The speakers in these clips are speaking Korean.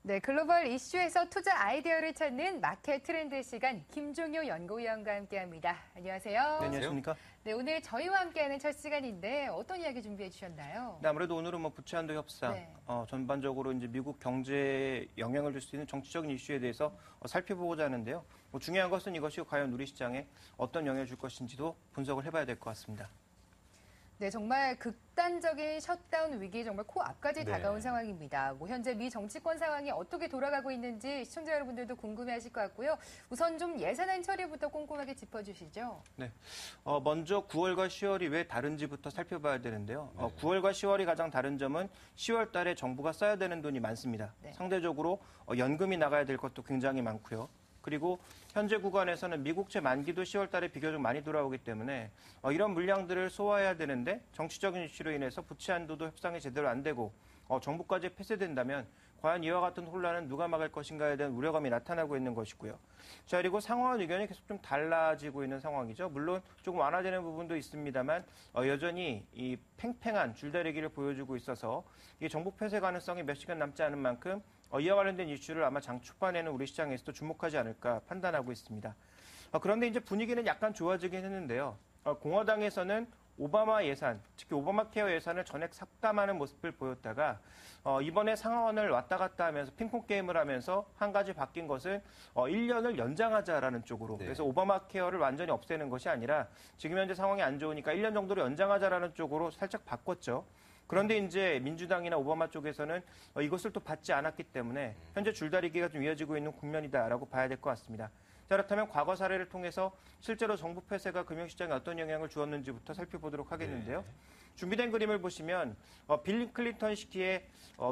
네, 글로벌 이슈에서 투자 아이디어를 찾는 마켓 트렌드 시간 김종효 연구위원과 함께합니다. 안녕하세요. 네, 안녕하십니까? 네, 오늘 저희와 함께하는 첫 시간인데 어떤 이야기 준비해 주셨나요? 네, 아무래도 오늘은 부채 한도 협상, 네. 전반적으로 이제 미국 경제에 영향을 줄 수 있는 정치적인 이슈에 대해서 살펴보고자 하는데요. 중요한 것은 이것이 과연 우리 시장에 어떤 영향을 줄 것인지도 분석을 해봐야 될 것 같습니다. 네, 정말 극단적인 셧다운 위기 정말 코앞까지 네. 다가온 상황입니다. 현재 미 정치권 상황이 어떻게 돌아가고 있는지 시청자 여러분들도 궁금해하실 것 같고요. 우선 좀 예산안 처리부터 꼼꼼하게 짚어주시죠. 네, 먼저 9월과 10월이 왜 다른지부터 살펴봐야 되는데요. 9월과 10월이 가장 다른 점은 10월 달에 정부가 써야 되는 돈이 많습니다. 네. 상대적으로 연금이 나가야 될 것도 굉장히 많고요. 그리고 현재 구간에서는 미국채 만기도 10월 달에 비교적 많이 돌아오기 때문에 이런 물량들을 소화해야 되는데 정치적인 이슈로 인해서 부채 한도도 협상이 제대로 안 되고 정부까지 폐쇄된다면 과연 이와 같은 혼란은 누가 막을 것인가에 대한 우려감이 나타나고 있는 것이고요. 자, 그리고 상황 의견이 계속 좀 달라지고 있는 상황이죠. 물론 조금 완화되는 부분도 있습니다만 여전히 이 팽팽한 줄다리기를 보여주고 있어서 이 정부 폐쇄 가능성이 몇 시간 남지 않은 만큼 이와 관련된 이슈를 아마 장 초반에는 우리 시장에서도 주목하지 않을까 판단하고 있습니다. 그런데 이제 분위기는 약간 좋아지긴 했는데요. 공화당에서는 오바마 예산, 특히 오바마 케어 예산을 전액 삭감하는 모습을 보였다가 이번에 상하원을 왔다 갔다 하면서 핑퐁 게임을 하면서 한 가지 바뀐 것은 1년을 연장하자라는 쪽으로. 네. 그래서 오바마 케어를 완전히 없애는 것이 아니라 지금 현재 상황이 안 좋으니까 1년 정도로 연장하자라는 쪽으로 살짝 바꿨죠. 그런데 이제 민주당이나 오바마 쪽에서는 이것을 또 받지 않았기 때문에 현재 줄다리기가 좀 이어지고 있는 국면이다라고 봐야 될 것 같습니다. 자, 그렇다면 과거 사례를 통해서 실제로 정부 폐쇄가 금융시장에 어떤 영향을 주었는지부터 살펴보도록 하겠는데요. 준비된 그림을 보시면 빌 클린턴 시기에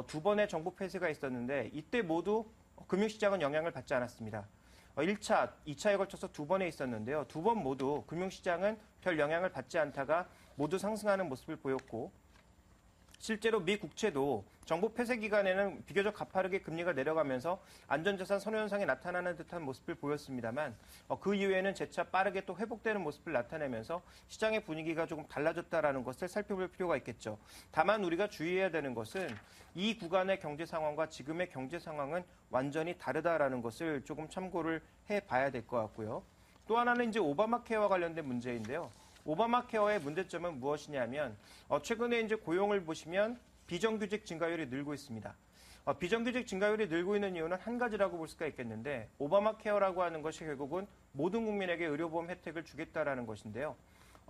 두 번의 정부 폐쇄가 있었는데 이때 모두 금융시장은 영향을 받지 않았습니다. 1차, 2차에 걸쳐서 두 번에 있었는데요. 두 번 모두 금융시장은 별 영향을 받지 않다가 모두 상승하는 모습을 보였고 실제로 미 국채도 정부 폐쇄 기간에는 비교적 가파르게 금리가 내려가면서 안전자산 선호 현상이 나타나는 듯한 모습을 보였습니다만 그 이후에는 재차 빠르게 또 회복되는 모습을 나타내면서 시장의 분위기가 조금 달라졌다라는 것을 살펴볼 필요가 있겠죠. 다만 우리가 주의해야 되는 것은 이 구간의 경제 상황과 지금의 경제 상황은 완전히 다르다라는 것을 조금 참고를 해봐야 될 것 같고요. 또 하나는 이제 오바마 케어와 관련된 문제인데요. 오바마 케어의 문제점은 무엇이냐면 최근에 이제 고용을 보시면 비정규직 증가율이 늘고 있습니다. 비정규직 증가율이 늘고 있는 이유는 한 가지라고 볼 수가 있겠는데 오바마 케어라고 하는 것이 결국은 모든 국민에게 의료보험 혜택을 주겠다라는 것인데요.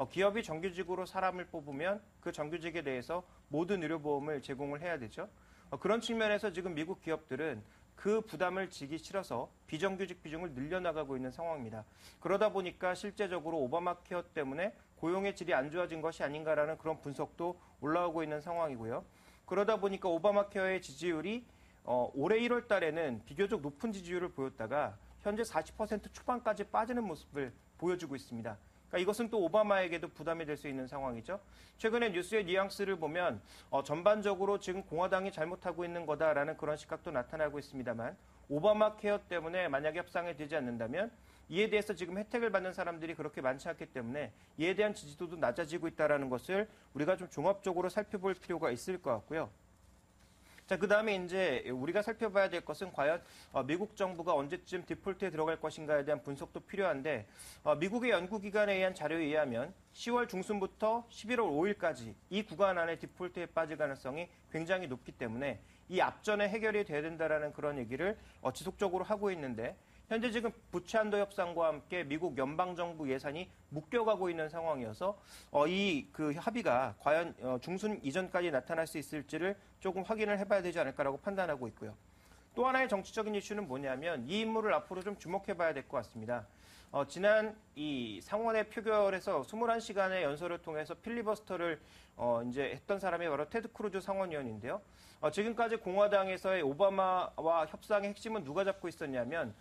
기업이 정규직으로 사람을 뽑으면 그 정규직에 대해서 모든 의료보험을 제공을 해야 되죠. 그런 측면에서 지금 미국 기업들은 그 부담을 지기 싫어서 비정규직 비중을 늘려나가고 있는 상황입니다. 그러다 보니까 실제적으로 오바마 케어 때문에 고용의 질이 안 좋아진 것이 아닌가라는 그런 분석도 올라오고 있는 상황이고요. 그러다 보니까 오바마 케어의 지지율이 올해 1월 달에는 비교적 높은 지지율을 보였다가 현재 40% 초반까지 빠지는 모습을 보여주고 있습니다. 그러니까 이것은 또 오바마에게도 부담이 될 수 있는 상황이죠. 최근에 뉴스의 뉘앙스를 보면 전반적으로 지금 공화당이 잘못하고 있는 거다라는 그런 시각도 나타나고 있습니다만 오바마 케어 때문에 만약에 협상이 되지 않는다면 이에 대해서 지금 혜택을 받는 사람들이 그렇게 많지 않기 때문에 이에 대한 지지도도 낮아지고 있다는 것을 우리가 좀 종합적으로 살펴볼 필요가 있을 것 같고요. 자, 그 다음에 이제 우리가 살펴봐야 될 것은 과연 미국 정부가 언제쯤 디폴트에 들어갈 것인가에 대한 분석도 필요한데 미국의 연구기관에 의한 자료에 의하면 10월 중순부터 11월 5일까지 이 구간 안에 디폴트에 빠질 가능성이 굉장히 높기 때문에 이 앞전에 해결이 돼야 된다라는 그런 얘기를 지속적으로 하고 있는데 현재 지금 부채 한도 협상과 함께 미국 연방정부 예산이 묶여가고 있는 상황이어서 이 그 합의가 과연 중순 이전까지 나타날 수 있을지를 조금 확인을 해봐야 되지 않을까라고 판단하고 있고요. 또 하나의 정치적인 이슈는 뭐냐면 이 인물을 앞으로 좀 주목해봐야 될 것 같습니다. 지난 이 상원의 표결에서 21시간의 연설을 통해서 필리버스터를 이제 했던 사람이 바로 테드 크루즈 상원의원인데요. 지금까지 공화당에서의 오바마와 협상의 핵심은 누가 잡고 있었냐면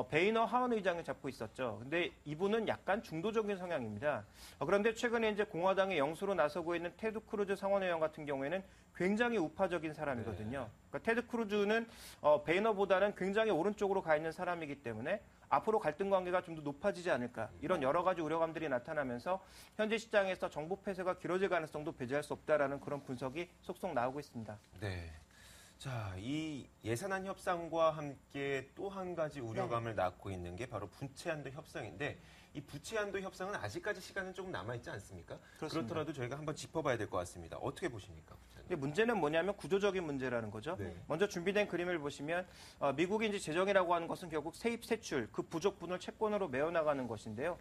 베이너 하원 의장이 잡고 있었죠. 근데 이분은 약간 중도적인 성향입니다. 그런데 최근에 이제 공화당의 영수로 나서고 있는 테드 크루즈 상원의원 같은 경우에는 굉장히 우파적인 사람이거든요. 그러니까 테드 크루즈는 베이너보다는 굉장히 오른쪽으로 가 있는 사람이기 때문에 앞으로 갈등 관계가 좀 더 높아지지 않을까 이런 여러 가지 우려감들이 나타나면서 현재 시장에서 정부 폐쇄가 길어질 가능성도 배제할 수 없다라는 그런 분석이 속속 나오고 있습니다. 네. 자, 이 예산안 협상과 함께 또 한 가지 우려감을 낳고 있는 게 바로 부채한도 협상인데 이 부채한도 협상은 아직까지 시간은 조금 남아있지 않습니까? 그렇습니다. 그렇더라도 저희가 한번 짚어봐야 될 것 같습니다. 어떻게 보십니까? 부채한도? 근데 문제는 뭐냐면 구조적인 문제라는 거죠. 네. 먼저 준비된 그림을 보시면 미국이 이제 재정이라고 하는 것은 결국 세입 세출 그 부족분을 채권으로 메어나가는 것인데요.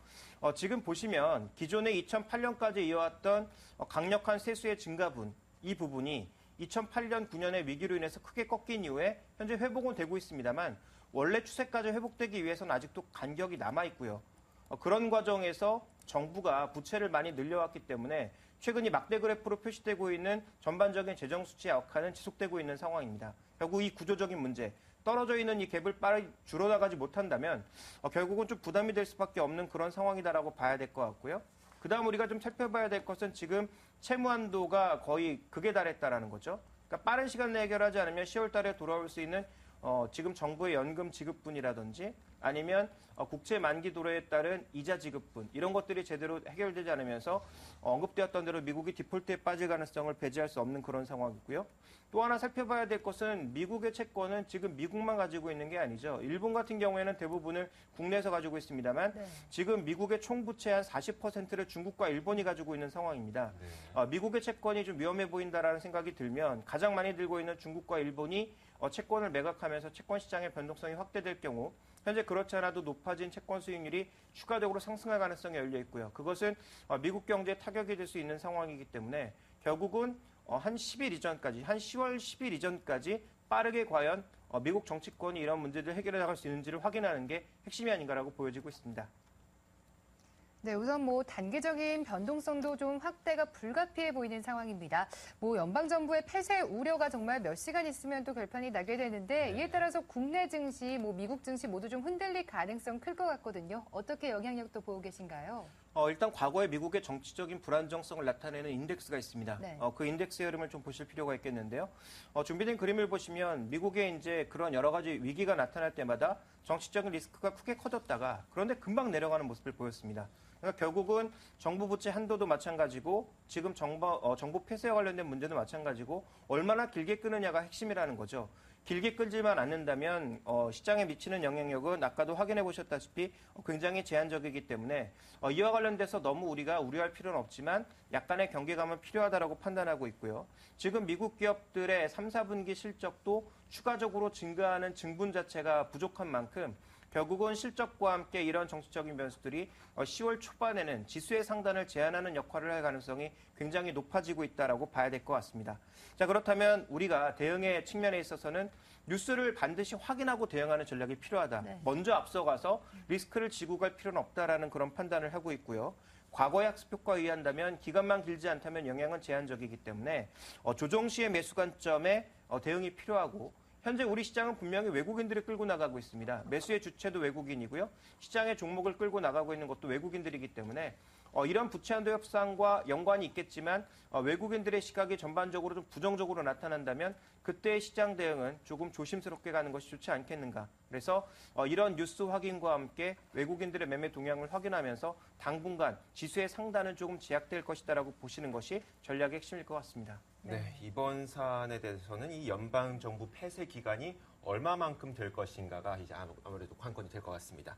지금 보시면 기존에 2008년까지 이어왔던 강력한 세수의 증가분 이 부분이 2008년 9년의 위기로 인해서 크게 꺾인 이후에 현재 회복은 되고 있습니다만 원래 추세까지 회복되기 위해서는 아직도 간격이 남아 있고요. 그런 과정에서 정부가 부채를 많이 늘려왔기 때문에 최근 이 막대 그래프로 표시되고 있는 전반적인 재정 수치 악화는 지속되고 있는 상황입니다. 결국 이 구조적인 문제, 떨어져 있는 이 갭을 빠르게 줄어나가지 못한다면 결국은 좀 부담이 될 수밖에 없는 그런 상황이다라고 봐야 될 것 같고요. 그다음 우리가 좀 살펴봐야 될 것은 지금 채무 한도가 거의 극에 달했다라는 거죠. 그러니까 빠른 시간 내에 해결하지 않으면 10월 달에 돌아올 수 있는 지금 정부의 연금 지급분이라든지 아니면 국채 만기 도래에 따른 이자 지급분 이런 것들이 제대로 해결되지 않으면서 언급되었던 대로 미국이 디폴트에 빠질 가능성을 배제할 수 없는 그런 상황이고요. 또 하나 살펴봐야 될 것은 미국의 채권은 지금 미국만 가지고 있는 게 아니죠. 일본 같은 경우에는 대부분을 국내에서 가지고 있습니다만 네. 지금 미국의 총 부채 한 40%를 중국과 일본이 가지고 있는 상황입니다. 미국의 채권이 좀 위험해 보인다라는 생각이 들면 가장 많이 들고 있는 중국과 일본이 채권을 매각하면서 채권 시장의 변동성이 확대될 경우 현재 그렇지 않아도 높아진 채권 수익률이 추가적으로 상승할 가능성이 열려 있고요. 그것은 미국 경제에 타격이 될 수 있는 상황이기 때문에 결국은 한 10일 이전까지, 한 10월 10일 이전까지 빠르게 과연 미국 정치권이 이런 문제들을 해결해 나갈 수 있는지를 확인하는 게 핵심이 아닌가라고 보여지고 있습니다. 네, 우선 단계적인 변동성도 좀 확대가 불가피해 보이는 상황입니다. 연방정부의 폐쇄 우려가 정말 몇 시간 있으면 또 결판이 나게 되는데 이에 따라서 국내 증시, 미국 증시 모두 좀 흔들릴 가능성 클 것 같거든요. 어떻게 영향력도 보고 계신가요? 일단 과거에 미국의 정치적인 불안정성을 나타내는 인덱스가 있습니다. 네. 그 인덱스의 흐름을 좀 보실 필요가 있겠는데요. 준비된 그림을 보시면 미국의 이제 그런 여러 가지 위기가 나타날 때마다 정치적인 리스크가 크게 커졌다가 그런데 금방 내려가는 모습을 보였습니다. 그러니까 결국은 정부 부채 한도도 마찬가지고 지금 정부 폐쇄와 관련된 문제도 마찬가지고 얼마나 길게 끄느냐가 핵심이라는 거죠. 길게 끌지만 않는다면 시장에 미치는 영향력은 아까도 확인해 보셨다시피 굉장히 제한적이기 때문에 이와 관련돼서 너무 우리가 우려할 필요는 없지만 약간의 경계감은 필요하다라고 판단하고 있고요. 지금 미국 기업들의 3, 4분기 실적도 추가적으로 증가하는 증분 자체가 부족한 만큼 결국은 실적과 함께 이런 정치적인 변수들이 10월 초반에는 지수의 상단을 제한하는 역할을 할 가능성이 굉장히 높아지고 있다라고 봐야 될 것 같습니다. 자, 그렇다면 우리가 대응의 측면에 있어서는 뉴스를 반드시 확인하고 대응하는 전략이 필요하다. 네. 먼저 앞서가서 리스크를 지고 갈 필요는 없다라는 그런 판단을 하고 있고요. 과거의 학습 효과에 의한다면 기간만 길지 않다면 영향은 제한적이기 때문에 조정 시의 매수 관점에 대응이 필요하고 현재 우리 시장은 분명히 외국인들이 끌고 나가고 있습니다. 매수의 주체도 외국인이고요. 시장의 종목을 끌고 나가고 있는 것도 외국인들이기 때문에 이런 부채한도 협상과 연관이 있겠지만 외국인들의 시각이 전반적으로 좀 부정적으로 나타난다면 그때의 시장 대응은 조금 조심스럽게 가는 것이 좋지 않겠는가. 그래서 이런 뉴스 확인과 함께 외국인들의 매매 동향을 확인하면서 당분간 지수의 상단은 조금 제약될 것이다라고 보시는 것이 전략의 핵심일 것 같습니다. 네, 이번 사안에 대해서는 이 연방 정부 폐쇄 기간이 얼마만큼 될 것인가가 이제 아무래도 관건이 될 것 같습니다.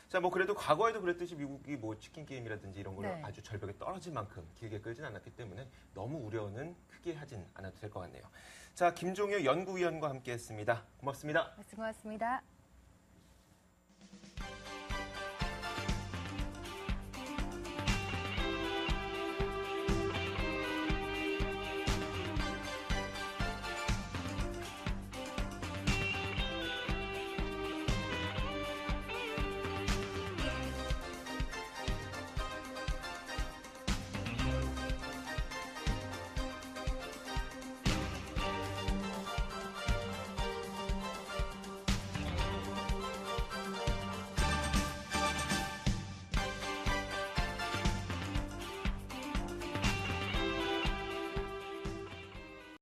자, 그래도 과거에도 그랬듯이 미국이 치킨 게임이라든지 이런 걸 네. 아주 절벽에 떨어질 만큼 길게 끌진 않았기 때문에 너무 우려는 크게 하진 않아도 될 것 같네요. 자, 김종효 연구위원과 함께했습니다. 고맙습니다. 말씀 고맙습니다.